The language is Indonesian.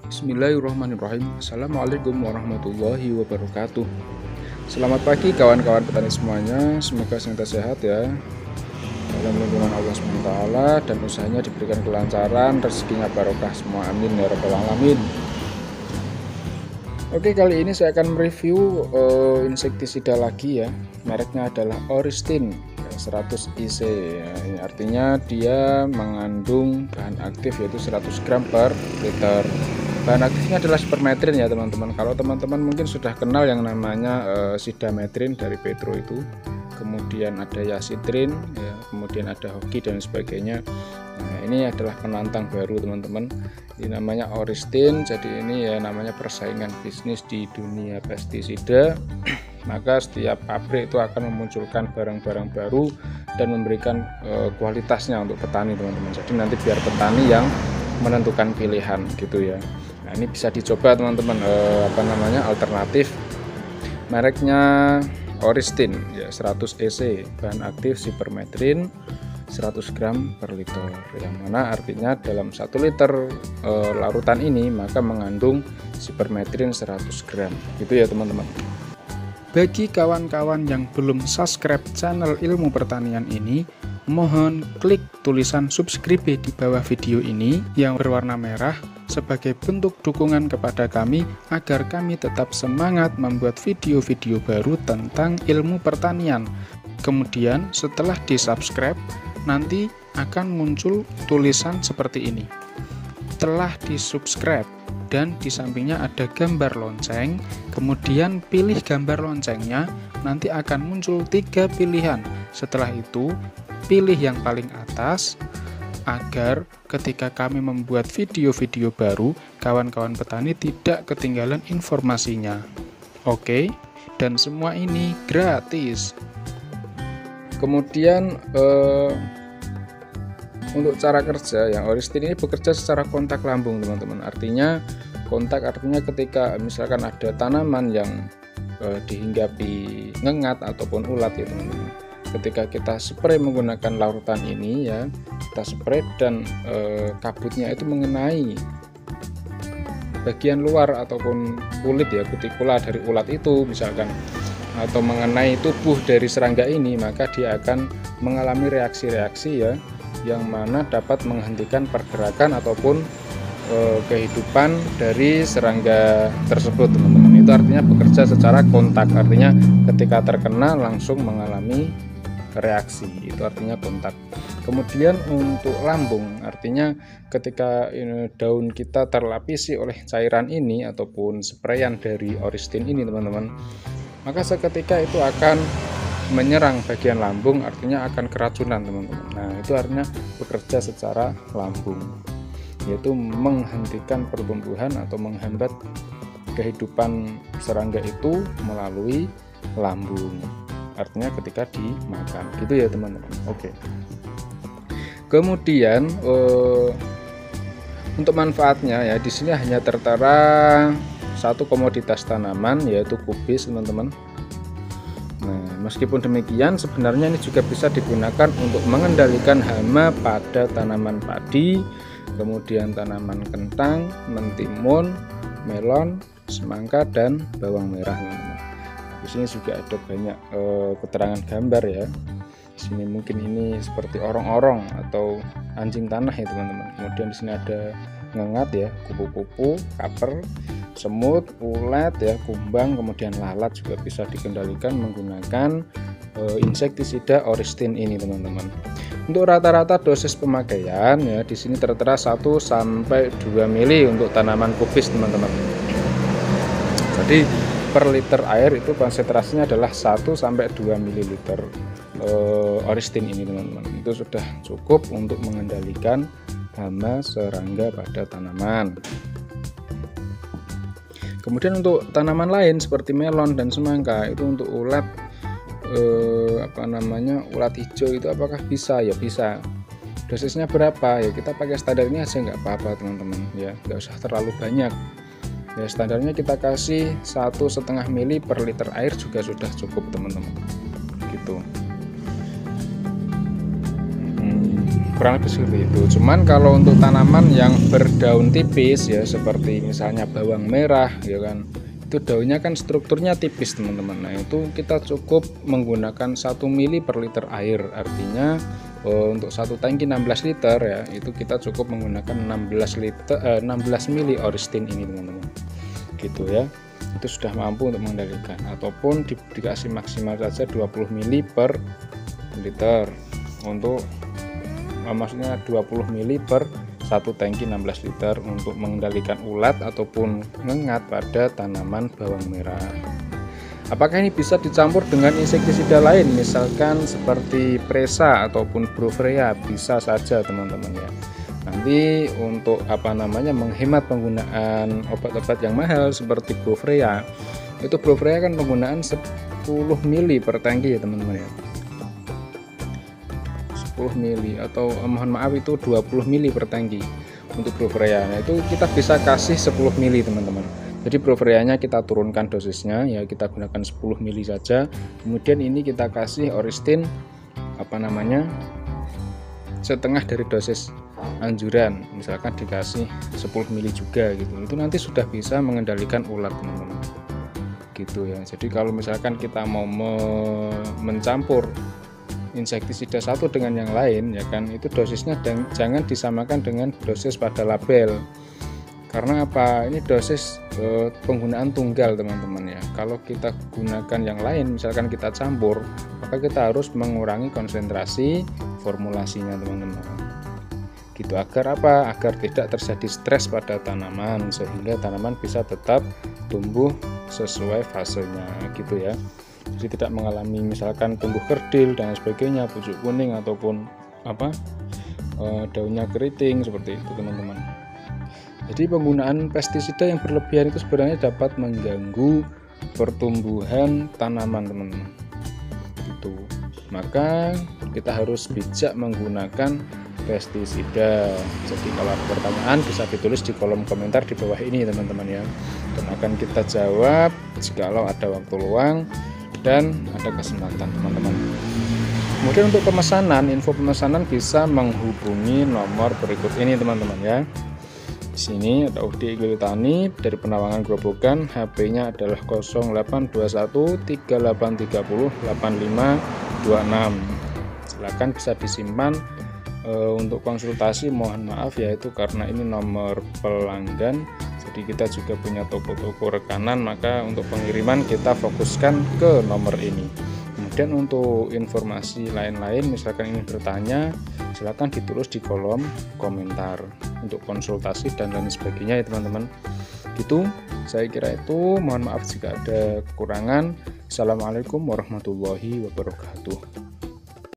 Bismillahirrahmanirrahim. Assalamualaikum warahmatullahi wabarakatuh. Selamat pagi kawan-kawan petani semuanya. Semoga senantiasa sehat ya, dalam lindungan Allah SWT, dan usahanya diberikan kelancaran, rezekinya barokah semua, amin ya rabbal alamin. Oke, kali ini saya akan mereview insektisida lagi ya. Mereknya adalah Oristin 100 IC ya. Ini artinya dia mengandung bahan aktif yaitu 100 gram per liter. Bahan aktifnya adalah sipermetrin ya teman-teman. Kalau teman-teman mungkin sudah kenal yang namanya sidametrin dari Petro itu, kemudian ada yasitrin ya, kemudian ada hoki dan sebagainya. Nah, ini adalah penantang baru teman-teman. Ini namanya Oristin. Jadi ini ya namanya persaingan bisnis di dunia pestisida. Maka setiap pabrik itu akan memunculkan barang-barang baru dan memberikan kualitasnya untuk petani teman-teman. Jadi nanti biar petani yang menentukan pilihan gitu ya. Nah, ini bisa dicoba teman-teman, alternatif. Mereknya Oristin ya, 100 EC, bahan aktif sipermetrin 100 gram per liter, yang mana artinya dalam 1 liter larutan ini maka mengandung sipermetrin 100 gram gitu ya teman-teman. Bagi kawan-kawan yang belum subscribe channel Ilmu Pertanian ini, mohon klik tulisan subscribe di bawah video ini yang berwarna merah sebagai bentuk dukungan kepada kami agar kami tetap semangat membuat video-video baru tentang ilmu pertanian. Kemudian setelah di-subscribe, nanti akan muncul tulisan seperti ini, telah di-subscribe, dan di sampingnya ada gambar lonceng. Kemudian pilih gambar loncengnya, nanti akan muncul 3 pilihan. Setelah itu pilih yang paling atas agar ketika kami membuat video-video baru, kawan-kawan petani tidak ketinggalan informasinya. Oke, dan semua ini gratis. Kemudian untuk cara kerja yang Oristin ini bekerja secara kontak lambung teman-teman. Artinya ketika misalkan ada tanaman yang dihinggapi ngengat ataupun ulat ya teman-teman. Ketika kita spray menggunakan larutan ini ya, kita spray dan kabutnya itu mengenai bagian luar ataupun kulit ya, kutikula dari ulat itu misalkan, atau mengenai tubuh dari serangga ini, maka dia akan mengalami reaksi-reaksi ya, yang mana dapat menghentikan pergerakan ataupun kehidupan dari serangga tersebut teman-teman. Itu artinya bekerja secara kontak, artinya ketika terkena langsung mengalami reaksi, itu artinya kontak. Kemudian untuk lambung, artinya ketika daun kita terlapisi oleh cairan ini ataupun sprayan dari Oristin ini teman-teman, maka seketika itu akan menyerang bagian lambung, artinya akan keracunan teman-teman. Nah, itu artinya bekerja secara lambung, yaitu menghentikan pertumbuhan atau menghambat kehidupan serangga itu melalui lambung, artinya ketika dimakan gitu ya teman-teman. Oke. Kemudian untuk manfaatnya ya, di sini hanya tertera satu komoditas tanaman yaitu kubis teman-teman. Nah, meskipun demikian sebenarnya ini juga bisa digunakan untuk mengendalikan hama pada tanaman padi, kemudian tanaman kentang, mentimun, melon, semangka, dan bawang merah teman-teman. Di sini juga ada banyak keterangan gambar ya. Di sini mungkin ini seperti orong-orong atau anjing tanah ya teman-teman. Kemudian di sini ada ngengat ya, kupu-kupu, kaper, semut, ulet ya, kumbang, kemudian lalat juga bisa dikendalikan menggunakan insektisida Oristin ini teman-teman. Untuk rata-rata dosis pemakaian ya, di sini tertera 1 sampai 2 mili untuk tanaman kubis teman-teman. Jadi per liter air itu konsentrasinya adalah 1 sampai 2 ml Oristin ini teman-teman. Itu sudah cukup untuk mengendalikan hama serangga pada tanaman. Kemudian untuk tanaman lain seperti melon dan semangka, itu untuk ulat ulat hijau itu apakah bisa? Ya bisa. Dosisnya berapa? Ya kita pakai standarnya aja nggak apa-apa teman-teman ya, nggak usah terlalu banyak. Ya standarnya kita kasih 1,5 mili per liter air juga sudah cukup teman-teman gitu. kurang lebih seperti itu. Cuman kalau untuk tanaman yang berdaun tipis ya, seperti misalnya bawang merah ya kan, itu daunnya kan strukturnya tipis teman-teman. Nah itu kita cukup menggunakan 1 mili per liter air. Artinya untuk satu tangki 16 liter ya, itu kita cukup menggunakan 16 mili Oristin ini teman-teman, gitu ya. Itu sudah mampu untuk mengendalikan, ataupun dikasih maksimal saja 20 mili per liter untuk maksudnya 20 mili per satu tangki 16 liter untuk mengendalikan ulat ataupun ngengat pada tanaman bawang merah. Apakah ini bisa dicampur dengan insektisida lain, misalkan seperti Presa ataupun Brofrea? Bisa saja teman-teman ya. Nanti untuk menghemat penggunaan obat-obat yang mahal seperti Brofrea, itu Brofrea kan penggunaan 10 mili per tangki ya teman-teman ya, 10 mili atau mohon maaf itu 20 mili per tangki untuk Brofrea. Nah itu kita bisa kasih 10 mili teman-teman. Jadi Brofreanya kita turunkan dosisnya ya, kita gunakan 10 mili saja. Kemudian ini kita kasih Oristin setengah dari dosis anjuran, misalkan dikasih 10 mili juga gitu. Itu nanti sudah bisa mengendalikan ulat teman-teman, gitu ya. Jadi kalau misalkan kita mau mencampur insektisida satu dengan yang lain ya kan, itu dosisnya jangan disamakan dengan dosis pada label. Karena apa? Ini dosis penggunaan tunggal teman-teman ya. Kalau kita gunakan yang lain, misalkan kita campur, maka kita harus mengurangi konsentrasi formulasinya teman-teman. Gitu, agar apa? Agar tidak terjadi stres pada tanaman, sehingga tanaman bisa tetap tumbuh sesuai fasenya gitu ya. Jadi tidak mengalami misalkan tumbuh kerdil dan sebagainya, pucuk kuning ataupun daunnya keriting seperti itu teman-teman. Jadi penggunaan pestisida yang berlebihan itu sebenarnya dapat mengganggu pertumbuhan tanaman teman-teman. Itu. Maka kita harus bijak menggunakan pestisida. Jadi kalau ada pertanyaan bisa ditulis di kolom komentar di bawah ini teman-teman ya, dan akan kita jawab jikalau ada waktu luang dan ada kesempatan teman-teman. Kemudian untuk pemesanan, info pemesanan bisa menghubungi nomor berikut ini teman-teman ya. Di sini ada Uhdi Iqlil Tani dari Penawangan Grobogan, HP-nya adalah 082138308526. Silakan bisa disimpan untuk konsultasi. Mohon maaf ya, itu karena ini nomor pelanggan. Jadi kita juga punya toko-toko rekanan, maka untuk pengiriman kita fokuskan ke nomor ini. Kemudian untuk informasi lain-lain, misalkan ingin bertanya, silahkan ditulis di kolom komentar untuk konsultasi dan lain sebagainya ya teman-teman. Gitu, saya kira itu. Mohon maaf jika ada kekurangan. Assalamualaikum warahmatullahi wabarakatuh.